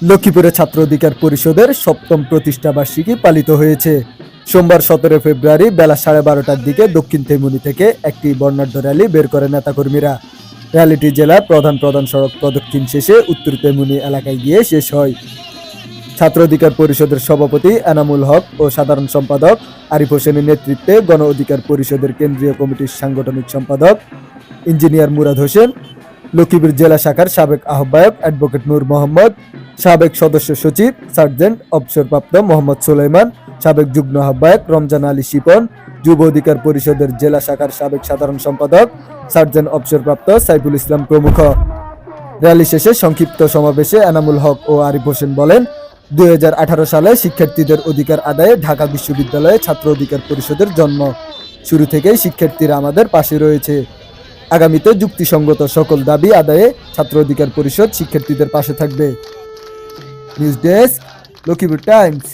লক্ষ্মীপুরে ছাত্র অধিকার পরিষদের ৭ম প্রতিষ্ঠাবার্ষিকী পালিত হয়েছে। সোমবার ১৭ ফেব্রুয়ারি বেলা ১২:৩০টার দিকে দক্ষিণ তেমুনি থেকে একটি বর্ণাঢ্য র্যালি বের করে নেতাকর্মীরা। র্যালিটি জেলার প্রধান প্রধান সড়ক প্রদক্ষিণ শেষে উত্তর তেমুনি এলাকায় গিয়ে শেষ হয়। ছাত্র অধিকার পরিষদের সভাপতি এনামুল হক ও সাধারণ সম্পাদক আরিফ হোসেনের নেতৃত্বে গণ অধিকার পরিষদের কেন্দ্রীয় কমিটির সাংগঠনিক সম্পাদক ইঞ্জিনিয়ার মুরাদ হোসেন, লক্ষ্মীপুর জেলা শাখার সাবেক আহ্বায়ক অ্যাডভোকেট নূর মোহাম্মদ, সাবেক সদস্য সচিব সার্জেন্ট অবসরপ্রাপ্ত মোহাম্মদ সুলাইমান, সাবেক যুগ্ম আহ্বায়ক রমজান আলী শিপন, যুব অধিকার পরিষদের জেলা শাখার সাবেক সাধারণ সম্পাদক সার্জেন্ট অবসরপ্রাপ্ত সাইফুল ইসলাম প্রমুখ। র্যালি শেষে সংক্ষিপ্ত সমাবেশে এনামুল হক ও আরিফ হোসেন বলেন, ২০১৮ সালে শিক্ষার্থীদের অধিকার আদায়ে ঢাকা বিশ্ববিদ্যালয়ে ছাত্র অধিকার পরিষদের জন্ম। শুরু থেকেই শিক্ষার্থীরা আমাদের পাশে রয়েছে। আগামীতে যুক্তিসঙ্গত সকল দাবি আদায়ে ছাত্র অধিকার পরিষদ শিক্ষার্থীদের পাশে থাকবে। News desk, Lakshmipur Times.